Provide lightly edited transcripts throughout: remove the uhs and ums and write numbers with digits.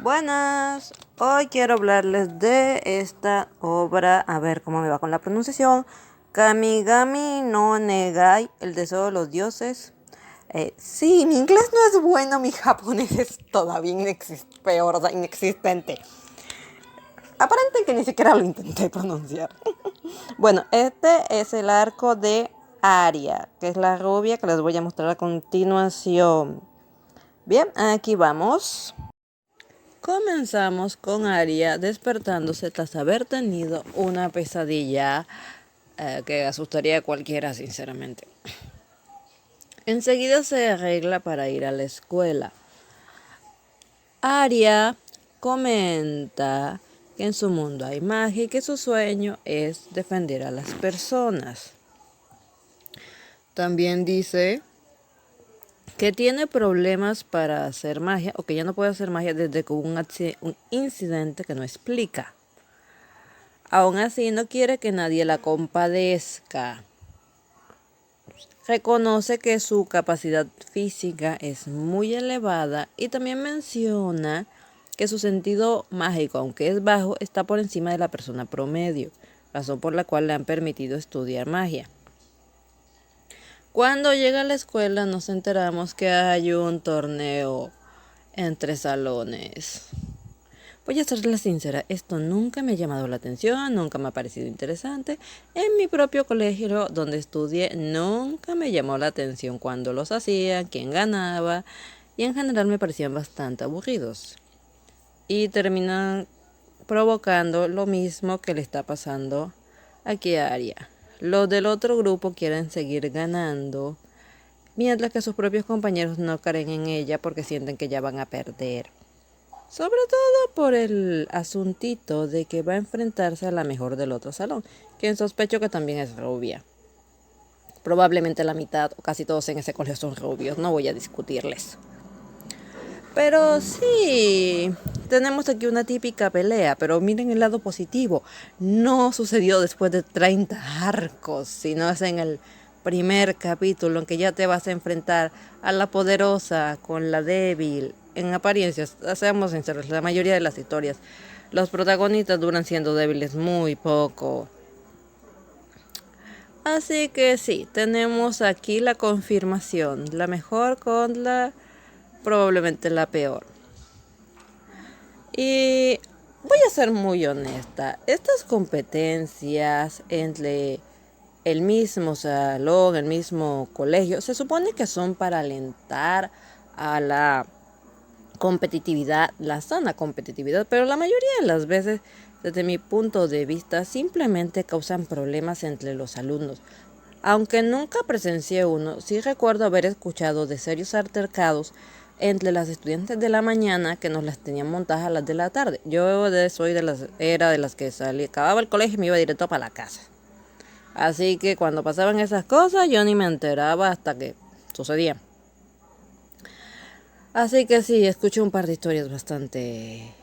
Buenas, hoy quiero hablarles de esta obra, a ver cómo me va con la pronunciación. Kamigami no Negai, el deseo de los dioses. Sí, mi inglés no es bueno, mi japonés es todavía peor, o sea, inexistente. Aparente que ni siquiera lo intenté pronunciar. Bueno, este es el arco de Aria, que es la rubia que les voy a mostrar a continuación. Bien, aquí vamos. Comenzamos con Aria despertándose tras haber tenido una pesadilla que asustaría a cualquiera, sinceramente. Enseguida se arregla para ir a la escuela. Aria comenta que en su mundo hay magia y que su sueño es defender a las personas. También dice que tiene problemas para hacer magia o que ya no puede hacer magia desde que hubo un incidente que no explica. Aún así no quiere que nadie la compadezca. Reconoce que su capacidad física es muy elevada y también menciona que su sentido mágico, aunque es bajo, está por encima de la persona promedio, razón por la cual le han permitido estudiar magia. Cuando llega a la escuela nos enteramos que hay un torneo entre salones. Voy a serles sincera, esto nunca me ha llamado la atención, nunca me ha parecido interesante. En mi propio colegio donde estudié nunca me llamó la atención cuando los hacían, quién ganaba, y en general me parecían bastante aburridos. Y terminan provocando lo mismo que le está pasando aquí a Aria. Los del otro grupo quieren seguir ganando, mientras que sus propios compañeros no creen en ella porque sienten que ya van a perder. Sobre todo por el asuntito de que va a enfrentarse a la mejor del otro salón, quien sospecho que también es rubia. Probablemente la mitad o casi todos en ese colegio son rubios, no voy a discutirles. Pero sí, tenemos aquí una típica pelea, pero miren el lado positivo. No sucedió después de 30 arcos, sino es en el primer capítulo en que ya te vas a enfrentar a la poderosa con la débil. En apariencias, seamos sinceros, la mayoría de las historias, los protagonistas duran siendo débiles muy poco. Así que sí, tenemos aquí la confirmación, la mejor con probablemente la peor. Y voy a ser muy honesta, estas competencias entre el mismo salón, el mismo colegio, se supone que son para alentar a la competitividad, la sana competitividad, pero la mayoría de las veces, desde mi punto de vista, simplemente causan problemas entre los alumnos. Aunque nunca presencié uno, sí recuerdo haber escuchado de serios altercados entre las estudiantes de la mañana que nos las tenían montadas a las de la tarde. Yo era de las que acababa el colegio y me iba directo para la casa. Así que cuando pasaban esas cosas yo ni me enteraba hasta que sucedían. Así que sí, escuché un par de historias bastante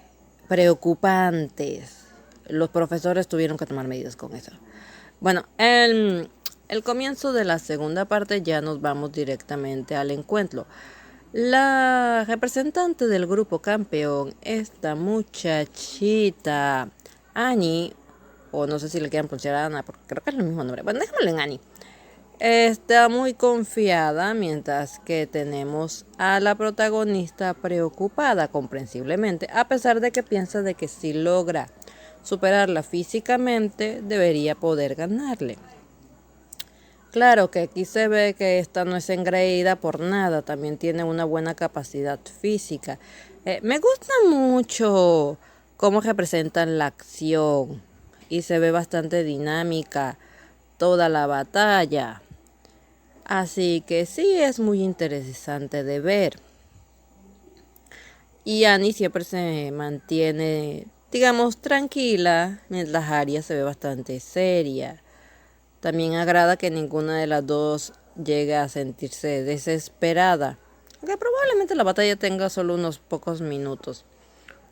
preocupantes. Los profesores tuvieron que tomar medidas con eso. Bueno, el comienzo de la segunda parte ya nos vamos directamente al encuentro. La representante del grupo campeón, esta muchachita, Annie, o no sé si le quieran pronunciar a Ana, porque creo que es el mismo nombre. Bueno, déjamelo en Annie. Está muy confiada, mientras que tenemos a la protagonista preocupada, comprensiblemente, a pesar de que piensa de que si logra superarla físicamente, debería poder ganarle. Claro que aquí se ve que esta no es engreída por nada, también tiene una buena capacidad física. Me gusta mucho cómo representan la acción y se ve bastante dinámica toda la batalla. Así que sí es muy interesante de ver. Y Annie siempre se mantiene, digamos, tranquila, mientras Arya se ve bastante seria. También agrada que ninguna de las dos llegue a sentirse desesperada, aunque probablemente la batalla tenga solo unos pocos minutos.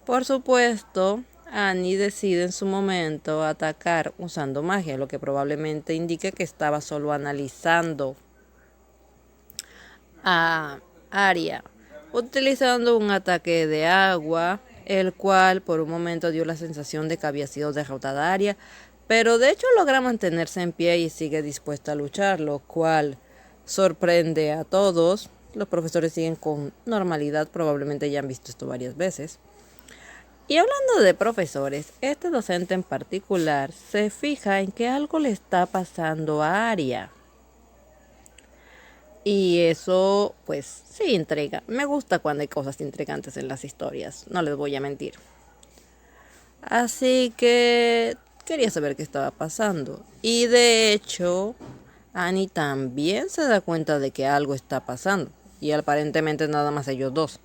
Por supuesto, Annie decide en su momento atacar usando magia, lo que probablemente indique que estaba solo analizando a Arya, utilizando un ataque de agua el cual por un momento dio la sensación de que había sido derrotada Arya, pero de hecho logra mantenerse en pie y sigue dispuesta a luchar, lo cual sorprende a todos. Los profesores siguen con normalidad, probablemente ya han visto esto varias veces. Y hablando de profesores, este docente en particular se fija en que algo le está pasando a Arya. Y eso, pues, sí intriga. Me gusta cuando hay cosas intrigantes en las historias, no les voy a mentir. Así que quería saber qué estaba pasando. Y de hecho, Annie también se da cuenta de que algo está pasando. Y aparentemente nada más ellos dos.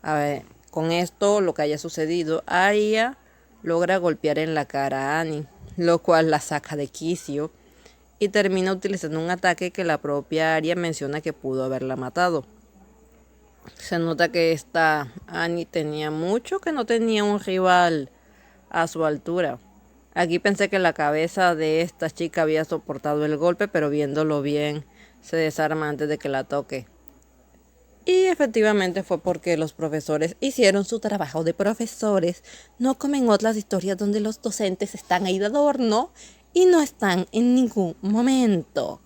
A ver, con esto, lo que haya sucedido, Arya logra golpear en la cara a Annie, lo cual la saca de quicio y termina utilizando un ataque que la propia Arya menciona que pudo haberla matado. Se nota que esta Annie tenía mucho que no tenía un rival a su altura. Aquí pensé que la cabeza de esta chica había soportado el golpe, pero viéndolo bien, se desarma antes de que la toque. Y efectivamente fue porque los profesores hicieron su trabajo de profesores, no como en otras historias donde los docentes están ahí de adorno y no están en ningún momento.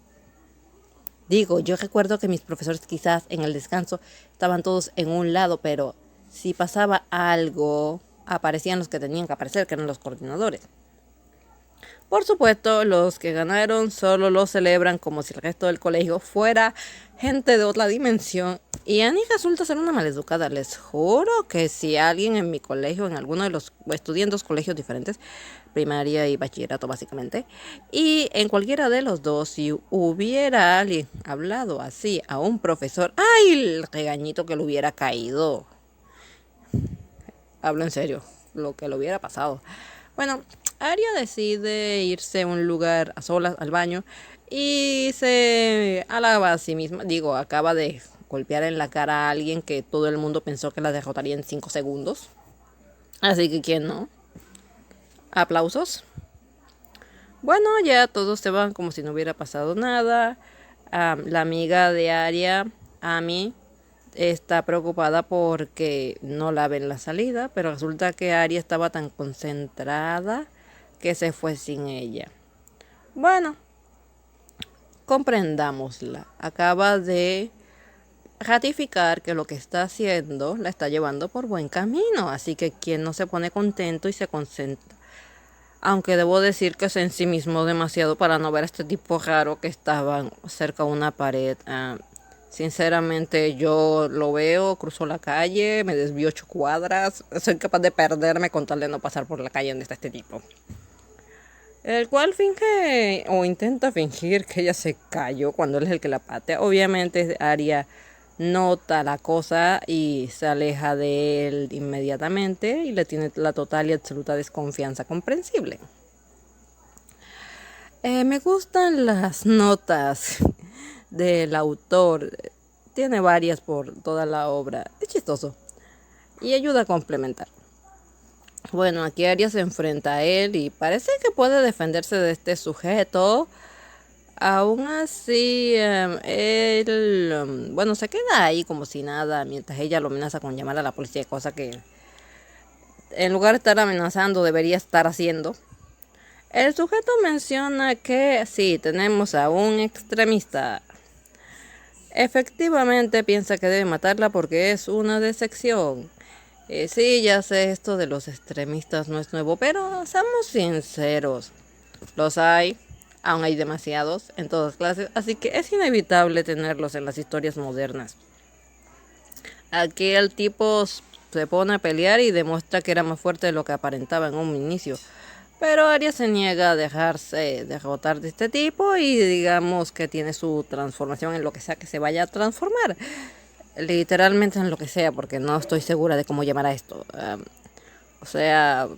Digo, yo recuerdo que mis profesores quizás en el descanso estaban todos en un lado, pero si pasaba algo, aparecían los que tenían que aparecer, que eran los coordinadores. Por supuesto, los que ganaron solo lo celebran como si el resto del colegio fuera gente de otra dimensión. Y Annie resulta ser una maleducada. Les juro que si alguien en mi colegio, en alguno de los, estudié en dos colegios diferentes, primaria y bachillerato básicamente, y en cualquiera de los dos, si hubiera alguien hablado así a un profesor, ¡ay! El regañito que le hubiera caído. Hablo en serio, lo que le hubiera pasado. Bueno, Arya decide irse a un lugar a solas, al baño, y se alaba a sí misma. Digo, acaba de golpear en la cara a alguien que todo el mundo pensó que la derrotaría en 5 segundos. Así que, ¿quién no? Aplausos. Bueno, ya todos se van como si no hubiera pasado nada. La amiga de Arya, Amy, está preocupada porque no la ven la salida, pero resulta que Arya estaba tan concentrada que se fue sin ella. Bueno, comprendámosla. Acaba de ratificar que lo que está haciendo la está llevando por buen camino, así que quien no se pone contento y se concentra. Aunque debo decir que se ensimismó demasiado para no ver a este tipo raro que estaba cerca de una pared. Sinceramente, yo lo veo, cruzo la calle, me desvío 8 cuadras, soy capaz de perderme con tal de no pasar por la calle donde está este tipo. El cual finge o intenta fingir que ella se cayó cuando él es el que la patea. Obviamente Arya nota la cosa y se aleja de él inmediatamente y le tiene la total y absoluta desconfianza comprensible. Me gustan las notas del autor. Tiene varias por toda la obra. Es chistoso y ayuda a complementar. Bueno, aquí Arya se enfrenta a él y parece que puede defenderse de este sujeto. Aún así, él, bueno, se queda ahí como si nada mientras ella lo amenaza con llamar a la policía, cosa que en lugar de estar amenazando debería estar haciendo. El sujeto menciona que sí, tenemos a un extremista. Efectivamente piensa que debe matarla porque es una decepción. Sí, ya sé, esto de los extremistas no es nuevo, pero seamos sinceros, los hay, aún hay demasiados en todas clases, así que es inevitable tenerlos en las historias modernas. Aquí el tipo se pone a pelear y demuestra que era más fuerte de lo que aparentaba en un inicio, pero Arya se niega a dejarse derrotar de este tipo y digamos que tiene su transformación en lo que sea que se vaya a transformar. Literalmente en lo que sea, porque no estoy segura de cómo llamar a esto. O sea,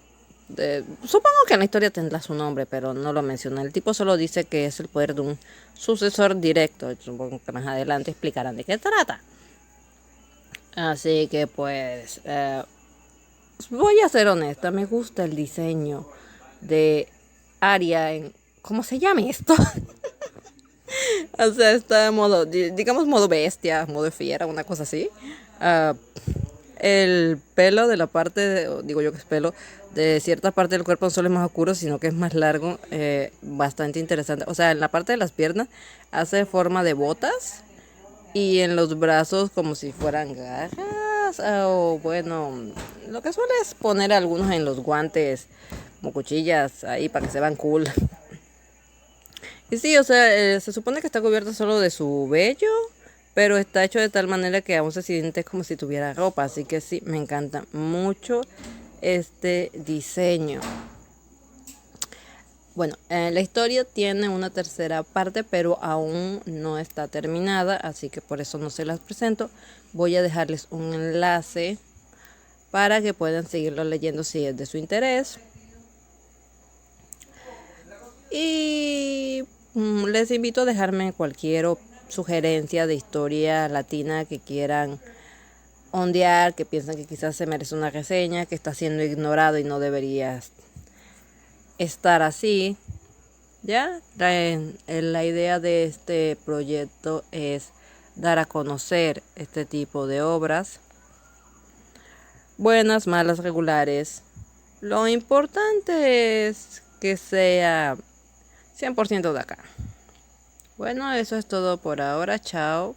supongo que en la historia tendrá su nombre, pero no lo menciona. El tipo solo dice que es el poder de un sucesor directo. Supongo que más adelante explicarán de qué trata. Así que pues, voy a ser honesta, me gusta el diseño de Arya en... ¿Cómo se llama esto? O sea, está en modo, digamos modo bestia, modo fiera, una cosa así. el pelo de la parte, digo yo que es pelo, de cierta parte del cuerpo no solo es más oscuro, sino que es más largo, bastante interesante. O sea, en la parte de las piernas hace forma de botas y en los brazos como si fueran garras, o bueno, lo que suele es poner algunos en los guantes como cuchillas ahí para que se vean cool. Y sí, o sea, se supone que está cubierto solo de su vello, pero está hecho de tal manera que aún se siente como si tuviera ropa. Así que sí, me encanta mucho este diseño. Bueno, la historia tiene una tercera parte, pero aún no está terminada, así que por eso no se las presento. Voy a dejarles un enlace para que puedan seguirlo leyendo si es de su interés. Y les invito a dejarme cualquier sugerencia de historia latina que quieran ondear, que piensan que quizás se merece una reseña, que está siendo ignorado y no debería estar así. Ya, la idea de este proyecto es dar a conocer este tipo de obras, buenas, malas, regulares. Lo importante es que sea 100% de acá. Bueno, eso es todo por ahora. Chao.